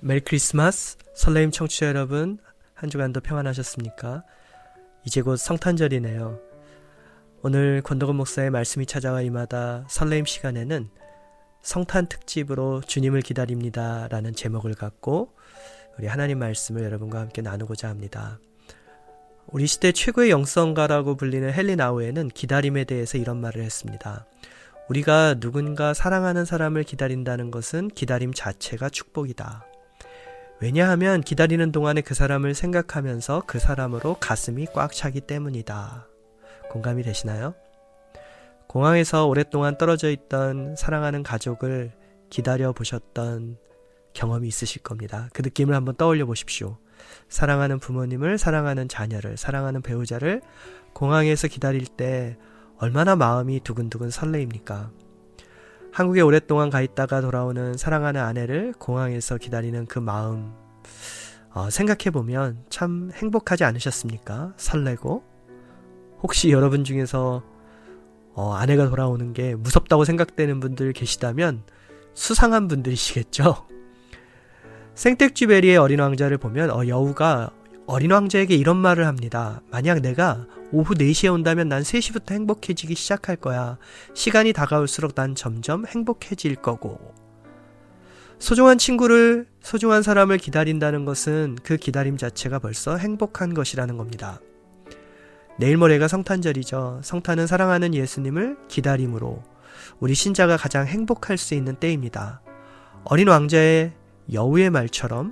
메리 크리스마스. 설레임 청취자 여러분, 한 주간도 평안하셨습니까? 이제 곧 성탄절이네요. 오늘 권덕원 목사의 말씀이 찾아와 임하다 설레임 시간에는 성탄 특집으로 주님을 기다립니다 라는 제목을 갖고 우리 하나님 말씀을 여러분과 함께 나누고자 합니다. 우리 시대 최고의 영성가라고 불리는 헨리 나우에는 기다림에 대해서 이런 말을 했습니다. 우리가 누군가 사랑하는 사람을 기다린다는 것은 기다림 자체가 축복이다. 왜냐하면 기다리는 동안에 그 사람을 생각하면서 그 사람으로 가슴이 꽉 차기 때문이다. 공감이 되시나요? 공항에서 오랫동안 떨어져 있던 사랑하는 가족을 기다려 보셨던 경험이 있으실 겁니다. 그 느낌을 한번 떠올려 보십시오. 사랑하는 부모님을, 사랑하는 자녀를, 사랑하는 배우자를 공항에서 기다릴 때 얼마나 마음이 두근두근 설레입니까? 한국에 오랫동안 가 있다가 돌아오는 사랑하는 아내를 공항에서 기다리는 그 마음, 생각해보면 참 행복하지 않으셨습니까? 설레고. 혹시 여러분 중에서 아내가 돌아오는 게 무섭다고 생각되는 분들 계시다면 수상한 분들이시겠죠? 생텍쥐베리의 어린 왕자를 보면 여우가 어린 왕자에게 이런 말을 합니다. 만약 내가 오후 4시에 온다면 난 3시부터 행복해지기 시작할 거야. 시간이 다가올수록 난 점점 행복해질 거고. 소중한 친구를, 소중한 사람을 기다린다는 것은 그 기다림 자체가 벌써 행복한 것이라는 겁니다. 내일 모레가 성탄절이죠. 성탄은 사랑하는 예수님을 기다림으로 우리 신자가 가장 행복할 수 있는 때입니다. 어린 왕자의 여우의 말처럼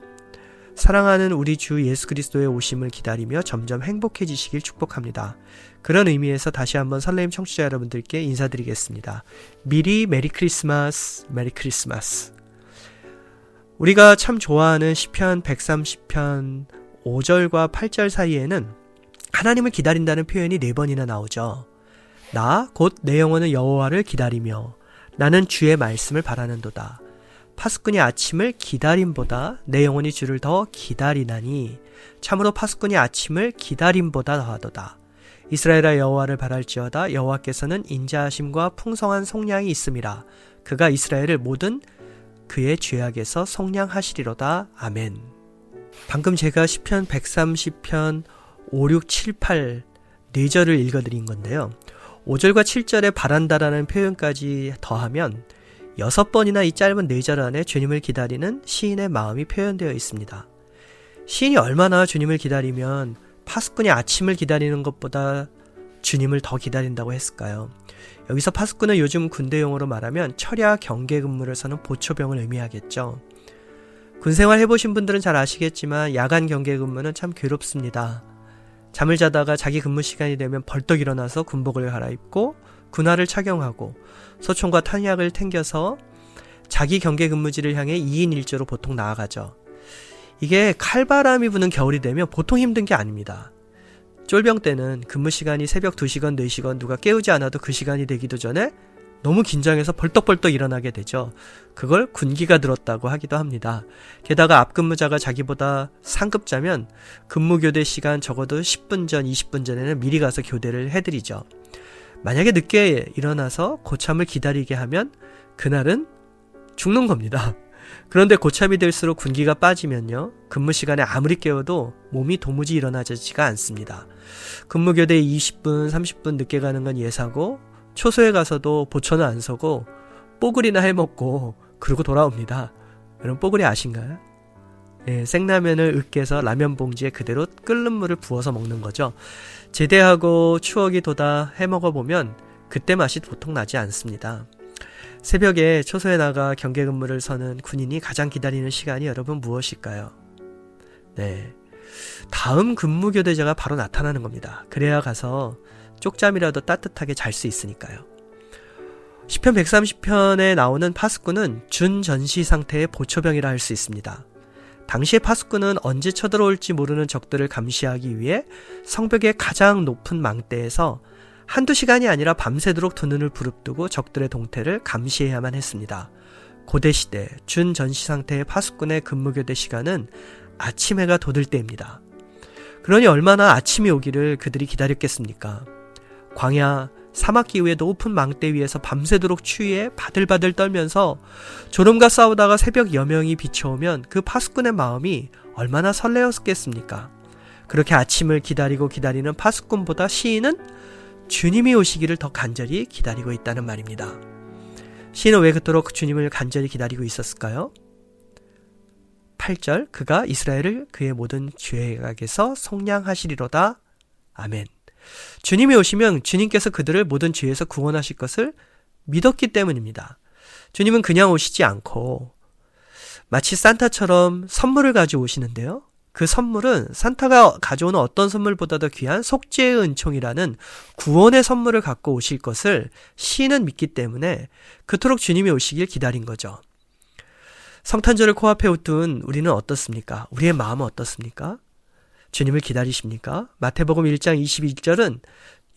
사랑하는 우리 주 예수 그리스도의 오심을 기다리며 점점 행복해지시길 축복합니다. 그런 의미에서 다시 한번 설레임 청취자 여러분들께 인사드리겠습니다. 미리 메리 크리스마스, 메리 크리스마스. 우리가 참 좋아하는 시편 130편 5절과 8절 사이에는 하나님을 기다린다는 표현이 4번이나 나오죠. 나 곧 내 영혼은 여호와를 기다리며 나는 주의 말씀을 바라는도다. 파수꾼이 아침을 기다림보다 내 영혼이 주를 더 기다리나니 참으로 파수꾼이 아침을 기다림보다 더하도다. 이스라엘아 여호와를 바랄지어다. 여호와께서는 인자하심과 풍성한 속량이 있음이라. 그가 이스라엘을 모든 그의 죄악에서 속량하시리로다. 아멘. 방금 제가 시편 130편 5, 6, 7, 8 4절을 읽어드린 건데요. 5절과 7절에 바란다라는 표현까지 더하면 6번이나 이 짧은 4절 안에 주님을 기다리는 시인의 마음이 표현되어 있습니다. 시인이 얼마나 주님을 기다리면 파수꾼이 아침을 기다리는 것보다 주님을 더 기다린다고 했을까요? 여기서 파수꾼은 요즘 군대 용어로 말하면 철야 경계 근무를 서는 보초병을 의미하겠죠. 군생활 해보신 분들은 잘 아시겠지만 야간 경계 근무는 참 괴롭습니다. 잠을 자다가 자기 근무 시간이 되면 벌떡 일어나서 군복을 갈아입고 군화를 착용하고 소총과 탄약을 챙겨서 자기 경계 근무지를 향해 2인 1조로 보통 나아가죠. 이게 칼바람이 부는 겨울이 되면 보통 힘든 게 아닙니다. 쫄병 때는 근무 시간이 새벽 2시건 4시건 누가 깨우지 않아도 그 시간이 되기도 전에 너무 긴장해서 벌떡벌떡 일어나게 되죠. 그걸 군기가 들었다고 하기도 합니다. 게다가 앞근무자가 자기보다 상급자면 근무교대 시간 적어도 10분 전, 20분 전에는 미리 가서 교대를 해드리죠. 만약에 늦게 일어나서 고참을 기다리게 하면 그날은 죽는 겁니다. 그런데 고참이 될수록 군기가 빠지면요. 근무 시간에 아무리 깨워도 몸이 도무지 일어나지가 않습니다. 근무교대에 20분, 30분 늦게 가는 건 예사고 초소에 가서도 보초는 안 서고 뽀글이나 해먹고 그러고 돌아옵니다. 여러분 뽀글이 아신가요? 네, 생라면을 으깨서 라면 봉지에 그대로 끓는 물을 부어서 먹는 거죠. 제대하고 추억이 돋아 해먹어보면 그때 맛이 보통 나지 않습니다. 새벽에 초소에 나가 경계 근무를 서는 군인이 가장 기다리는 시간이 여러분 무엇일까요? 네, 다음 근무교대자가 바로 나타나는 겁니다. 그래야 가서 쪽잠이라도 따뜻하게 잘 수 있으니까요. 시편 130편에 나오는 파수꾼은 준전시 상태의 보초병이라 할 수 있습니다. 당시의 파수꾼은 언제 쳐들어올지 모르는 적들을 감시하기 위해 성벽의 가장 높은 망대에서 한두 시간이 아니라 밤새도록 두 눈을 부릅뜨고 적들의 동태를 감시해야만 했습니다. 고대시대 준전시 상태의 파수꾼의 근무교대 시간은 아침 해가 돋을 때입니다. 그러니 얼마나 아침이 오기를 그들이 기다렸겠습니까? 광야 사막 기후의 높은 망대 위에서 밤새도록 추위에 바들바들 떨면서 졸음과 싸우다가 새벽 여명이 비춰오면 그 파수꾼의 마음이 얼마나 설레었겠습니까? 그렇게 아침을 기다리는 파수꾼보다 시인은 주님이 오시기를 더 간절히 기다리고 있다는 말입니다. 시인은 왜 그토록 주님을 간절히 기다리고 있었을까요? 8절, 그가 이스라엘을 그의 모든 죄악에서 속량하시리로다. 아멘. 주님이 오시면 주님께서 그들을 모든 죄에서 구원하실 것을 믿었기 때문입니다. 주님은 그냥 오시지 않고 마치 산타처럼 선물을 가지고 오시는데요. 그 선물은 산타가 가져오는 어떤 선물보다도 귀한 속죄의 은총이라는 구원의 선물을 갖고 오실 것을 시인은 믿기 때문에 그토록 주님이 오시길 기다린 거죠. 성탄절을 코앞에 둔 우리는 어떻습니까? 우리의 마음은 어떻습니까? 주님을 기다리십니까? 마태복음 1장 21절은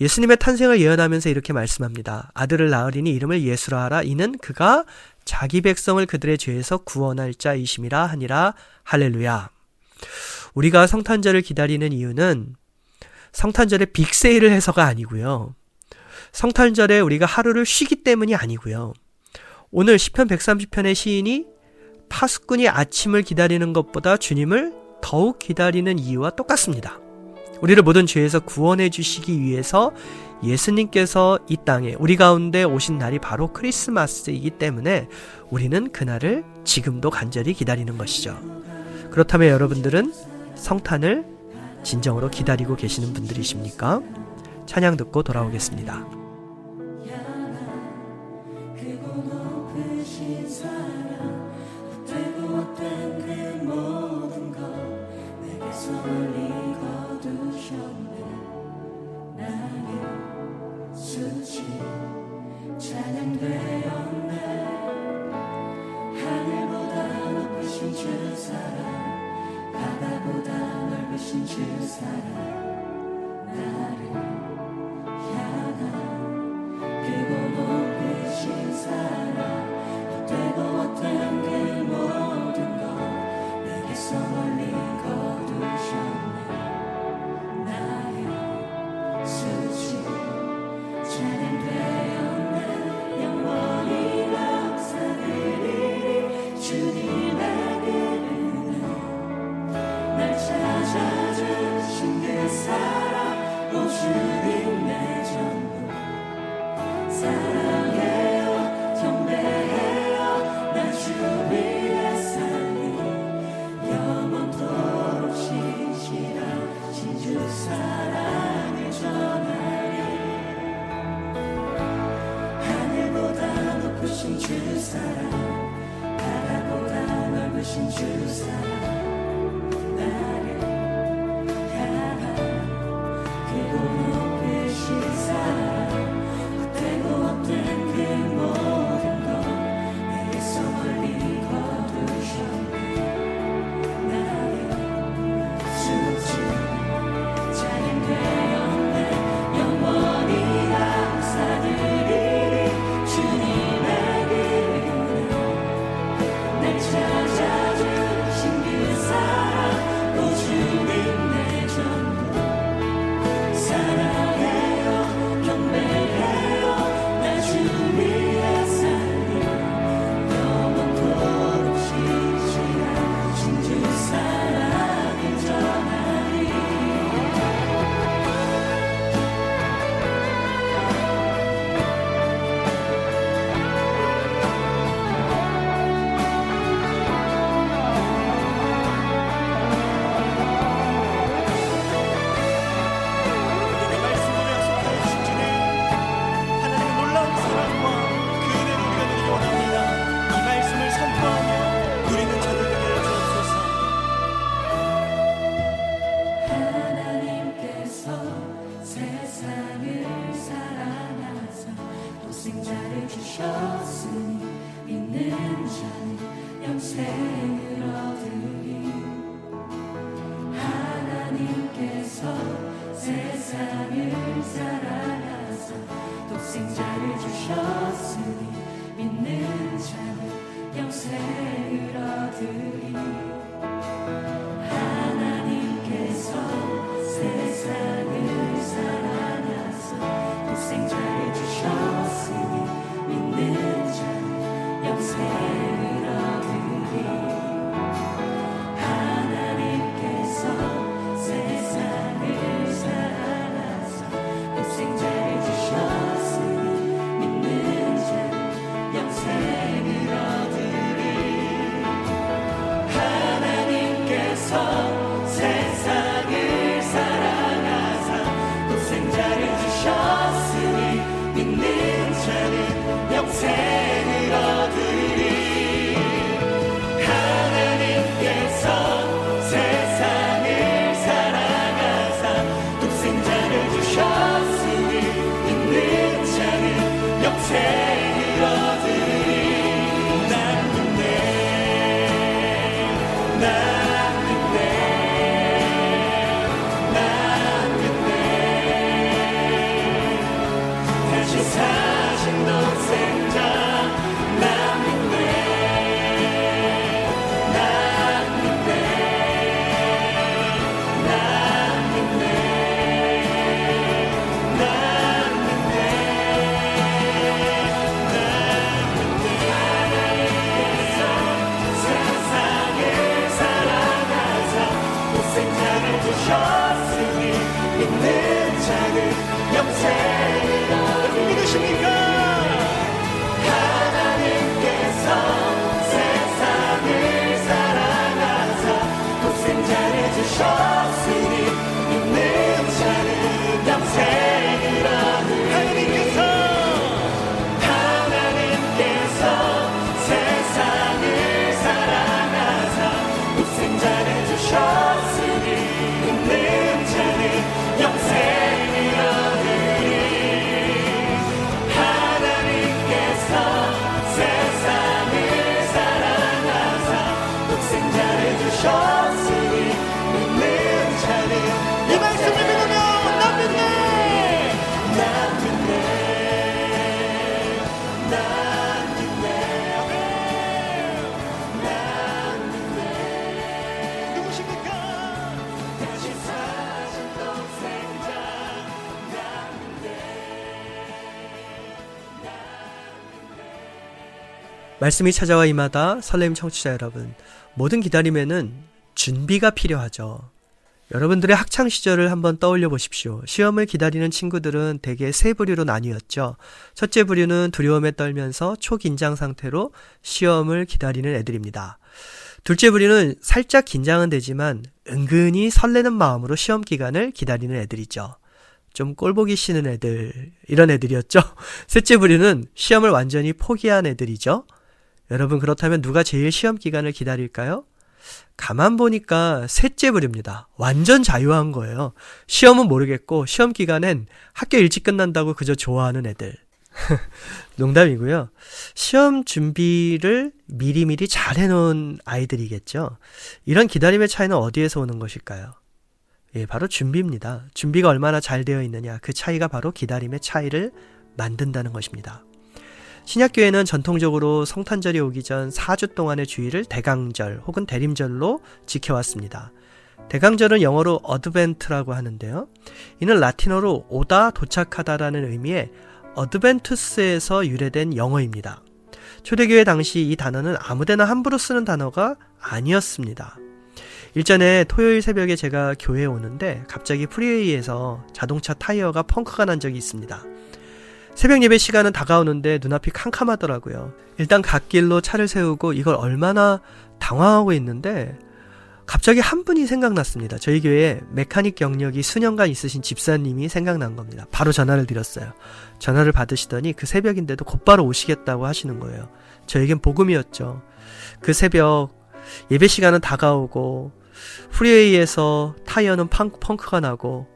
예수님의 탄생을 예언하면서 이렇게 말씀합니다. 아들을 낳으리니 이름을 예수라 하라. 이는 그가 자기 백성을 그들의 죄에서 구원할 자이심이라 하니라. 할렐루야. 우리가 성탄절을 기다리는 이유는 성탄절에 빅세일을 해서가 아니고요. 성탄절에 우리가 하루를 쉬기 때문이 아니고요. 오늘 시편 130편의 시인이 파수꾼이 아침을 기다리는 것보다 주님을 더욱 기다리는 이유와 똑같습니다. 우리를 모든 죄에서 구원해 주시기 위해서 예수님께서 이 땅에 우리 가운데 오신 날이 바로 크리스마스이기 때문에 우리는 그날을 지금도 간절히 기다리는 것이죠. 그렇다면 여러분들은 성탄을 진정으로 기다리고 계시는 분들이십니까? 찬양 듣고 돌아오겠습니다. 세상을 사랑하사 독생자를 주셨으니 믿는 자는 영생을 믿으십니까? 하나님께서 세상을 사랑하사 독생자를 주셨으니 믿는 자는 영생을 얻으리. 하나님께서 세상을 사랑하사 독생자를 주셨으니 믿는 자는 영생을 얻으리. 하나님께서 세상을 사랑하사 독생자를 주셨으니 믿는 자는 이 말씀을 믿으면 난 믿네, 난 믿네, 난 믿네, 난 믿네. 누구십니까? 다시 사신 독생자 난 믿네. 말씀이 찾아와 임하다. 설렘 청취자 여러분, 모든 기다림에는 준비가 필요하죠. 여러분들의 학창 시절을 한번 떠올려 보십시오. 시험을 기다리는 친구들은 대개 세 부류로 나뉘었죠. 첫째 부류는 두려움에 떨면서 초긴장 상태로 시험을 기다리는 애들입니다. 둘째 부류는 살짝 긴장은 되지만 은근히 설레는 마음으로 시험 기간을 기다리는 애들이죠. 좀 꼴보기 싫은 애들, 이런 애들이었죠. 셋째 부류는 시험을 완전히 포기한 애들이죠. 여러분, 그렇다면 누가 제일 시험 기간을 기다릴까요? 가만 보니까 셋째 부류입니다. 완전 자유한 거예요. 시험은 모르겠고 시험 기간엔 학교 일찍 끝난다고 그저 좋아하는 애들. 농담이고요. 시험 준비를 미리미리 잘 해놓은 아이들이겠죠. 이런 기다림의 차이는 어디에서 오는 것일까요? 예, 바로 준비입니다. 준비가 얼마나 잘 되어 있느냐, 그 차이가 바로 기다림의 차이를 만든다는 것입니다. 신약교회는 전통적으로 성탄절이 오기 전 4주 동안의 주일을 대강절 혹은 대림절로 지켜왔습니다. 대강절은 영어로 어드벤트라고 하는데요. 이는 라틴어로 오다, 도착하다라는 의미의 어드벤투스에서 유래된 영어입니다. 초대교회 당시 이 단어는 아무데나 함부로 쓰는 단어가 아니었습니다. 일전에 토요일 새벽에 제가 교회에 오는데 갑자기 프리웨이에서 자동차 타이어가 펑크가 난 적이 있습니다. 새벽 예배 시간은 다가오는데 눈앞이 캄캄하더라고요. 일단 갓길로 차를 세우고 이걸 얼마나 당황하고 있는데 갑자기 한 분이 생각났습니다. 저희 교회에 메카닉 경력이 수년간 있으신 집사님이 생각난 겁니다. 바로 전화를 드렸어요. 전화를 받으시더니 그 새벽인데도 곧바로 오시겠다고 하시는 거예요. 저에겐 복음이었죠. 그 새벽 예배 시간은 다가오고 프리웨이에서 타이어는 펑크가 나고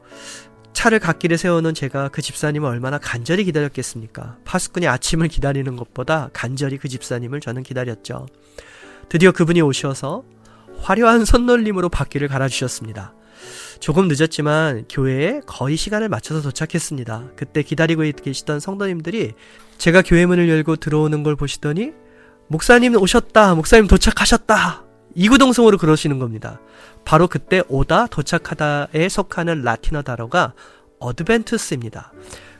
차를 갓길에 세우는 제가 그 집사님을 얼마나 간절히 기다렸겠습니까? 파수꾼이 아침을 기다리는 것보다 간절히 그 집사님을 저는 기다렸죠. 드디어 그분이 오셔서 화려한 손놀림으로 바퀴를 갈아주셨습니다. 조금 늦었지만 교회에 거의 시간을 맞춰서 도착했습니다. 그때 기다리고 계시던 성도님들이 제가 교회 문을 열고 들어오는 걸 보시더니 목사님 오셨다, 목사님 도착하셨다, 이구동성으로 그러시는 겁니다. 바로 그때 오다, 도착하다에 속하는 라틴어 단어가 어드벤투스입니다.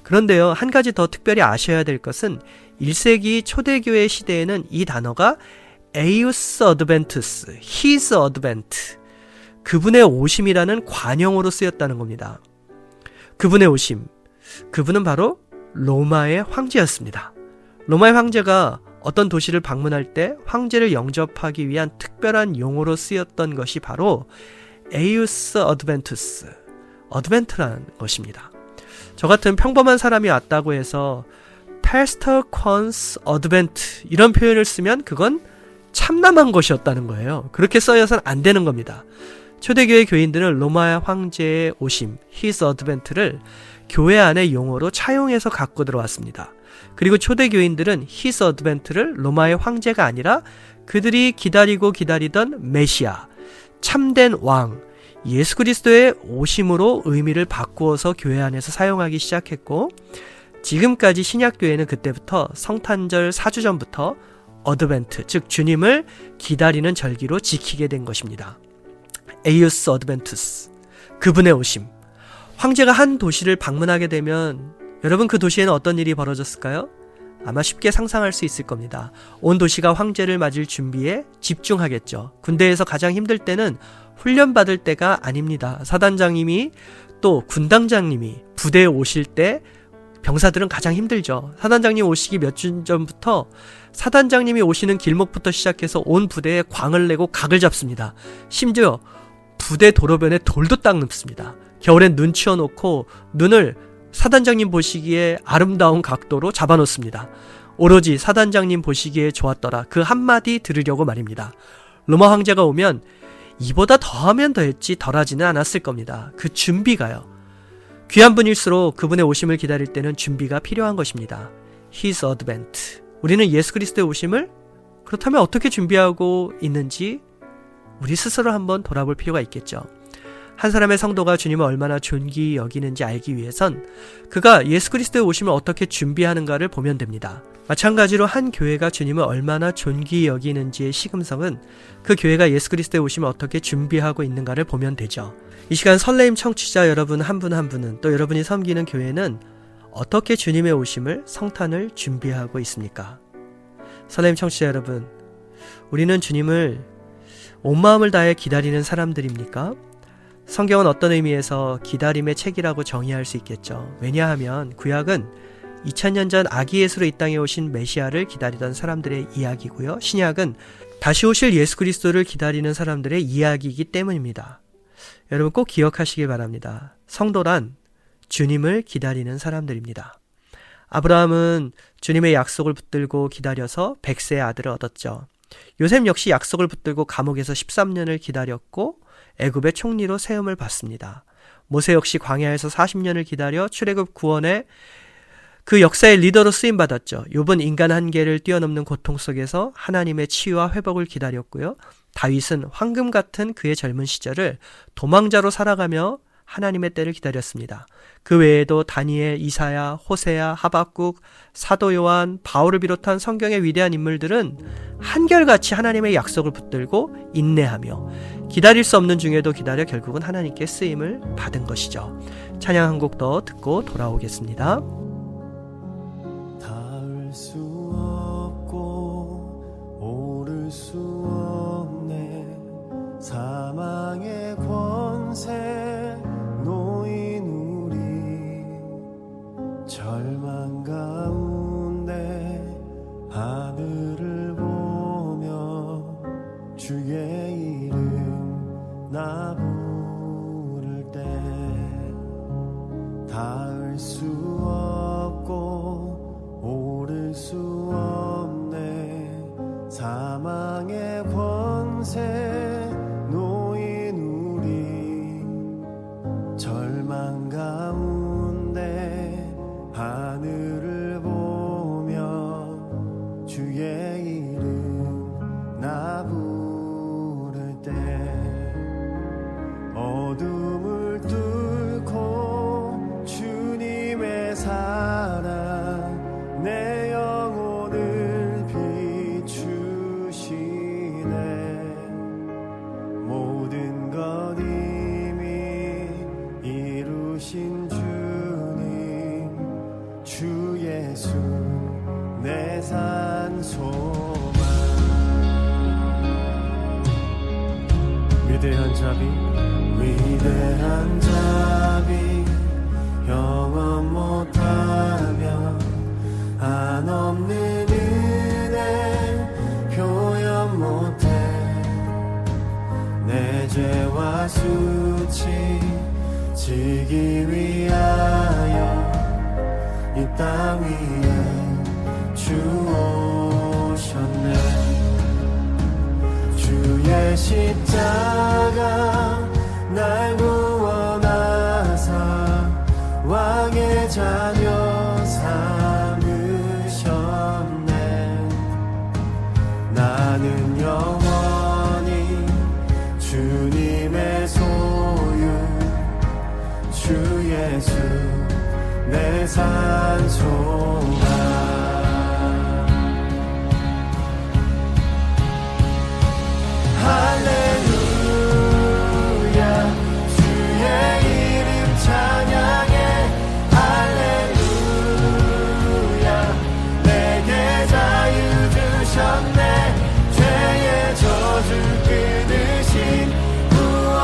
그런데요, 한 가지 더 특별히 아셔야 될 것은 1세기 초대교회 시대에는 이 단어가 에이우스 어드벤투스, 히즈 어드벤트, 그분의 오심이라는 관형으로 쓰였다는 겁니다. 그분의 오심, 그분은 바로 로마의 황제였습니다. 로마의 황제가 어떤 도시를 방문할 때 황제를 영접하기 위한 특별한 용어로 쓰였던 것이 바로 에이우스 어드벤투스, 어드벤트라는 것입니다. 저 같은 평범한 사람이 왔다고 해서 패스터 콘스 어드벤트 이런 표현을 쓰면 그건 참남한 것이었다는 거예요. 그렇게 써여서는 안 되는 겁니다. 초대교회 교인들은 로마 황제의 오심, his advent를 교회 안의 용어로 차용해서 갖고 들어왔습니다. 그리고 초대교인들은 his advent를 로마의 황제가 아니라 그들이 기다리던 메시아, 참된 왕, 예수 그리스도의 오심으로 의미를 바꾸어서 교회 안에서 사용하기 시작했고, 지금까지 신약교회는 그때부터 성탄절 4주 전부터 어드벤트, 즉 주님을 기다리는 절기로 지키게 된 것입니다. 에이우스 어드벤투스, 그분의 오심. 황제가 한 도시를 방문하게 되면 여러분, 그 도시에는 어떤 일이 벌어졌을까요? 아마 쉽게 상상할 수 있을 겁니다. 온 도시가 황제를 맞을 준비에 집중하겠죠. 군대에서 가장 힘들 때는 훈련받을 때가 아닙니다. 사단장님이 또 군단장님이 부대에 오실 때 병사들은 가장 힘들죠. 사단장님 오시기 몇 주 전부터 사단장님이 오시는 길목부터 시작해서 온 부대에 광을 내고 각을 잡습니다. 심지어 부대 도로변에 돌도 딱 눕습니다. 겨울엔 눈 치워놓고 눈을 사단장님 보시기에 아름다운 각도로 잡아놓습니다. 오로지 사단장님 보시기에 좋았더라. 그 한마디 들으려고 말입니다. 로마 황제가 오면 이보다 더하면 더했지 덜하지는 않았을 겁니다. 그 준비가요. 귀한 분일수록 그분의 오심을 기다릴 때는 준비가 필요한 것입니다. His advent. 우리는 예수 그리스도의 오심을 그렇다면 어떻게 준비하고 있는지 우리 스스로 한번 돌아볼 필요가 있겠죠. 한 사람의 성도가 주님을 얼마나 존귀히 여기는지 알기 위해선 그가 예수 그리스도의 오심을 어떻게 준비하는가를 보면 됩니다. 마찬가지로 한 교회가 주님을 얼마나 존귀히 여기는지의 시금석은 그 교회가 예수 그리스도의 오심을 어떻게 준비하고 있는가를 보면 되죠. 이 시간 설레임 청취자 여러분 한 분 한 분은 또 여러분이 섬기는 교회는 어떻게 주님의 오심을 성탄을 준비하고 있습니까? 설레임 청취자 여러분, 우리는 주님을 온 마음을 다해 기다리는 사람들입니까? 성경은 어떤 의미에서 기다림의 책이라고 정의할 수 있겠죠. 왜냐하면 구약은 2000년 전 아기 예수로 이 땅에 오신 메시아를 기다리던 사람들의 이야기고요. 신약은 다시 오실 예수 그리스도를 기다리는 사람들의 이야기이기 때문입니다. 여러분 꼭 기억하시길 바랍니다. 성도란 주님을 기다리는 사람들입니다. 아브라함은 주님의 약속을 붙들고 기다려서 100세의 아들을 얻었죠. 요셉 역시 약속을 붙들고 감옥에서 13년을 기다렸고 애굽의 총리로 세움을 받습니다. 모세 역시 광야에서 40년을 기다려 출애굽 구원의 그 역사의 리더로 쓰임받았죠. 욥은 인간 한계를 뛰어넘는 고통 속에서 하나님의 치유와 회복을 기다렸고요. 다윗은 황금 같은 그의 젊은 시절을 도망자로 살아가며 하나님의 때를 기다렸습니다. 그 외에도 다니엘, 이사야, 호세야, 하박국, 사도 요한, 바울을 비롯한 성경의 위대한 인물들은 한결같이 하나님의 약속을 붙들고 인내하며 기다릴 수 없는 중에도 기다려 결국은 하나님께 쓰임을 받은 것이죠. 찬양 한 곡 더 듣고 돌아오겠습니다. 닿을 수 없고 오를 수 없네 사망의 권세 놓인 우리 절망 가운데 하늘을 보며 주의 이름 나 부를 때 닿을 수 없고 오를 수 없네 사망의 권세 놓인 우리 절망 가운데 하늘을 보며 주의 이름 나 부를 때 어둠을 뚫고 주님의 사랑 내 영혼을 비추시네 모든 것 이미 이루신 주님 주 예수 내 산 소망 위대한 자비 위대한 자비 영원 못하며 한없는 은혜 표현 못해 내 죄와 수치 지기 위하여 이 땅 위에 주 오셨네 주의 십자가 날 구원하사 왕의 자녀 삼으셨네 나는 영원히 주님의 소유 주 예수 내 산 소망 할렐루야 주의 이름 찬양해 할렐루야 내게 자유 주셨네 죄의 저주 끊으신 구원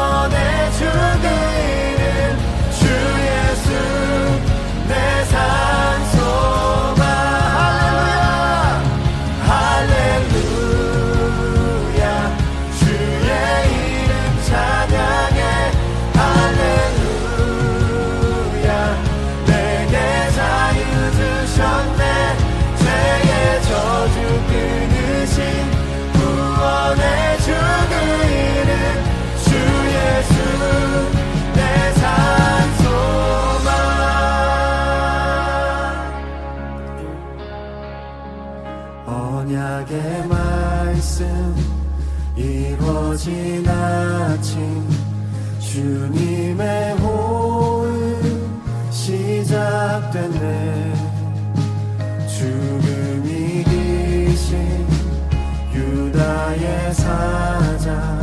사자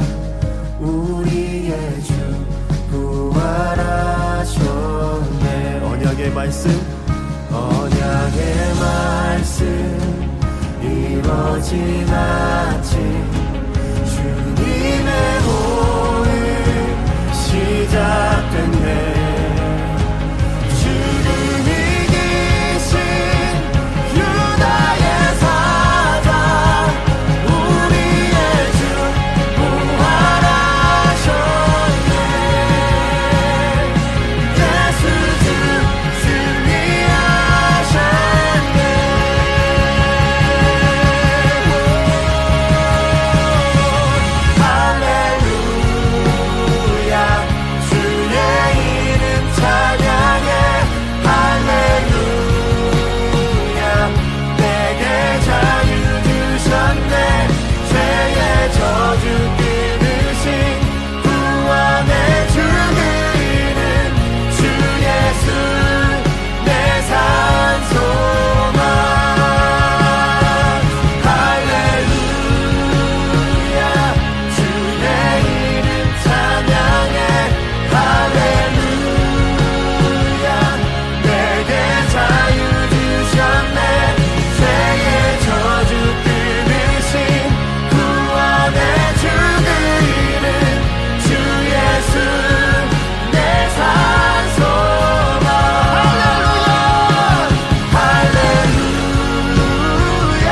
우리의 주 부활하셨네. 언약의 말씀 이뤄지나치 주님의 오늘 시작됐네. 주를 이기신 유다의 사자 우리의 주 부활하셨네. 예수 주 승리하셨네. 할렐루야 주의 이름 찬양해. 할렐루야 내게 자유 주셨네. 죄의 저주 끊으신 구원의 주 그 이름 주 예수 내 산 소망. 할렐루야 주의 이름 찬양해. 할렐루야 내게 자유 주셨네. 죄의 저주 끊으신 구원의 주 그 이름 주 예수 내 산 소망. 할렐루야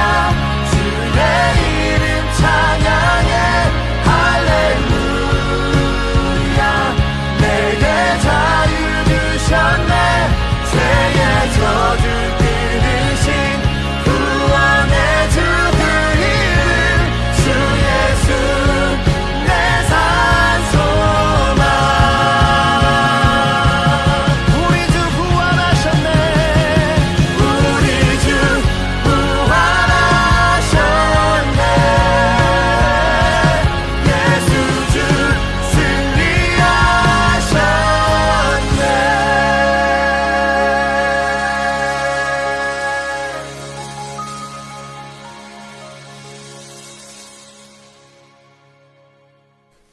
주의 이름 찬양해. 할렐루야 내게 자유 주셨네. 죄의 저주 끊으신 구원의 주 그 이름 주 예수 내 산 소망. 우리 주 부활하셨네. 우리 주 부활하셨네. 예수 주 승리하셨네.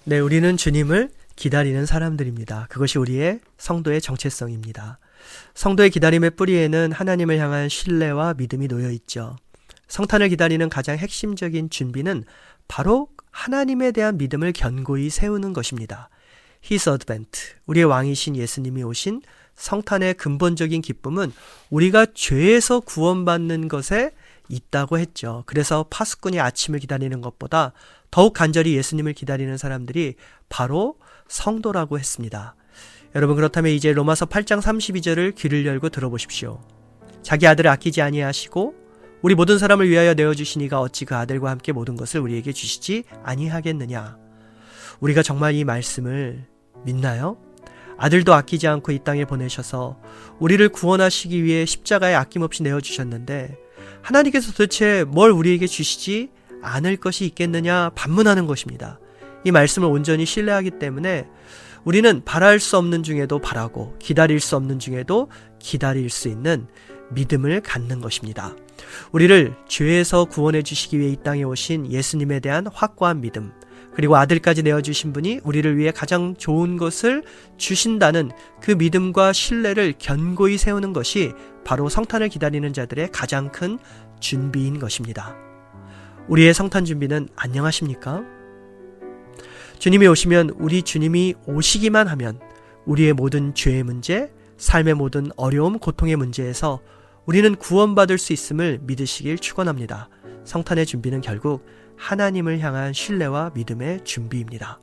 네, 우리는 주님을 기다리는 사람들입니다. 그것이 우리의 성도의 정체성입니다. 성도의 기다림의 뿌리에는 하나님을 향한 신뢰와 믿음이 놓여 있죠. 성탄을 기다리는 가장 핵심적인 준비는 바로 하나님에 대한 믿음을 견고히 세우는 것입니다. His Advent, 우리의 왕이신 예수님이 오신 성탄의 근본적인 기쁨은 우리가 죄에서 구원받는 것에 있다고 했죠. 그래서 파수꾼이 아침을 기다리는 것보다 더욱 간절히 예수님을 기다리는 사람들이 바로 성도라고 했습니다. 여러분, 그렇다면 이제 로마서 8장 32절을 귀를 열고 들어보십시오. 자기 아들을 아끼지 아니하시고 우리 모든 사람을 위하여 내어주시니가 어찌 그 아들과 함께 모든 것을 우리에게 주시지 아니하겠느냐. 우리가 정말 이 말씀을 믿나요? 아들도 아끼지 않고 이 땅에 보내셔서 우리를 구원하시기 위해 십자가에 아낌없이 내어주셨는데 하나님께서 도대체 뭘 우리에게 주시지 않을 것이 있겠느냐 반문하는 것입니다. 이 말씀을 온전히 신뢰하기 때문에 우리는 바랄 수 없는 중에도 바라고 기다릴 수 없는 중에도 기다릴 수 있는 믿음을 갖는 것입니다. 우리를 죄에서 구원해 주시기 위해 이 땅에 오신 예수님에 대한 확고한 믿음, 그리고 아들까지 내어주신 분이 우리를 위해 가장 좋은 것을 주신다는 그 믿음과 신뢰를 견고히 세우는 것이 바로 성탄을 기다리는 자들의 가장 큰 준비인 것입니다. 우리의 성탄 준비는 안녕하십니까? 주님이 오시면 우리 주님이 오시기만 하면 우리의 모든 죄의 문제, 삶의 모든 어려움, 고통의 문제에서 우리는 구원받을 수 있음을 믿으시길 축원합니다. 성탄의 준비는 결국 하나님을 향한 신뢰와 믿음의 준비입니다.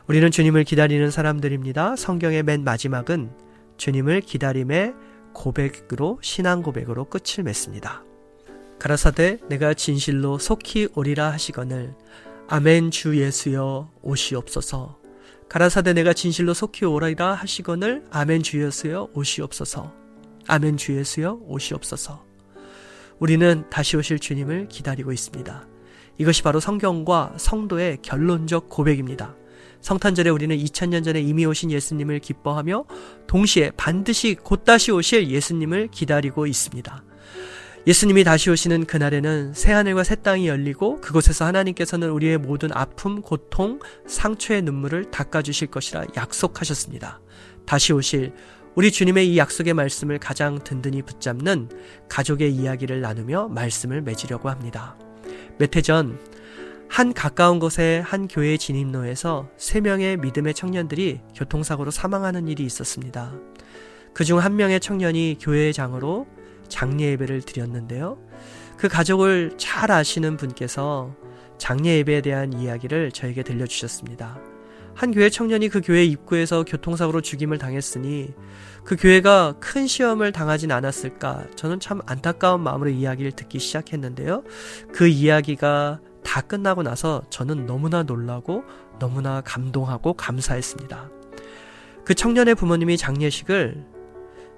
우리는 주님을 기다리는 사람들입니다. 성경의 맨 마지막은 주님을 기다림의 고백으로, 신앙 고백으로 끝을 맺습니다. 가라사대 내가 진실로 속히 오리라 하시거늘 아멘 주 예수여 오시옵소서. 가라사대 내가 진실로 속히 오리라 하시거늘 아멘 주 예수여 오시옵소서. 아멘 주 예수여 오시옵소서. 우리는 다시 오실 주님을 기다리고 있습니다. 이것이 바로 성경과 성도의 결론적 고백입니다. 성탄절에 우리는 2000년 전에 이미 오신 예수님을 기뻐하며 동시에 반드시 곧 다시 오실 예수님을 기다리고 있습니다. 예수님이 다시 오시는 그날에는 새하늘과 새 땅이 열리고 그곳에서 하나님께서는 우리의 모든 아픔, 고통, 상처의 눈물을 닦아주실 것이라 약속하셨습니다. 다시 오실 우리 주님의 이 약속의 말씀을 가장 든든히 붙잡는 가족의 이야기를 나누며 말씀을 맺으려고 합니다. 몇 해 전 한 가까운 곳의 한 교회 진입로에서 3명의 믿음의 청년들이 교통사고로 사망하는 일이 있었습니다. 그중 한 명의 청년이 교회장으로 장례 예배를 드렸는데요. 그 가족을 잘 아시는 분께서 장례 예배에 대한 이야기를 저에게 들려주셨습니다. 한 교회 청년이 그 교회 입구에서 교통사고로 죽임을 당했으니 그 교회가 큰 시험을 당하진 않았을까, 저는 참 안타까운 마음으로 이야기를 듣기 시작했는데요. 그 이야기가 다 끝나고 나서 저는 너무나 놀라고 너무나 감동하고 감사했습니다. 그 청년의 부모님이 장례식을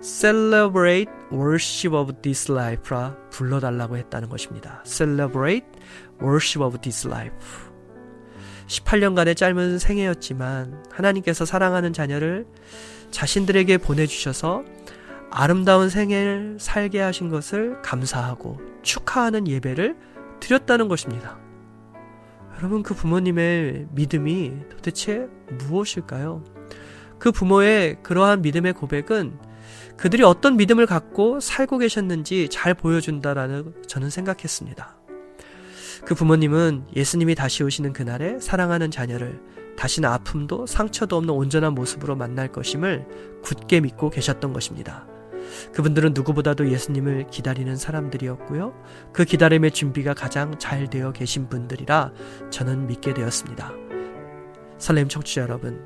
Celebrate Worship of This Life라 불러달라고 했다는 것입니다. Celebrate Worship of This Life. 18년간의 짧은 생애였지만 하나님께서 사랑하는 자녀를 자신들에게 보내주셔서 아름다운 생애를 살게 하신 것을 감사하고 축하하는 예배를 드렸다는 것입니다. 여러분, 그 부모님의 믿음이 도대체 무엇일까요? 그 부모의 그러한 믿음의 고백은 그들이 어떤 믿음을 갖고 살고 계셨는지 잘 보여준다라는 저는 생각했습니다. 그 부모님은 예수님이 다시 오시는 그날에 사랑하는 자녀를 다시는 아픔도 상처도 없는 온전한 모습으로 만날 것임을 굳게 믿고 계셨던 것입니다. 그분들은 누구보다도 예수님을 기다리는 사람들이었고요. 그 기다림의 준비가 가장 잘 되어 계신 분들이라 저는 믿게 되었습니다. 설렘 청취자 여러분,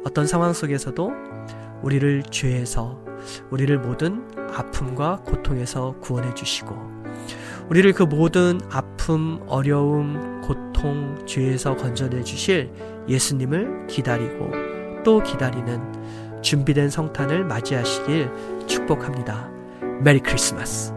어떤 상황 속에서도 우리를 죄에서, 우리를 모든 아픔과 고통에서 구원해 주시고 우리를 그 모든 아픔, 어려움, 고통, 죄에서 건져내 주실 예수님을 기다리고 또 기다리는 준비된 성탄을 맞이하시길 축복합니다. 메리 크리스마스.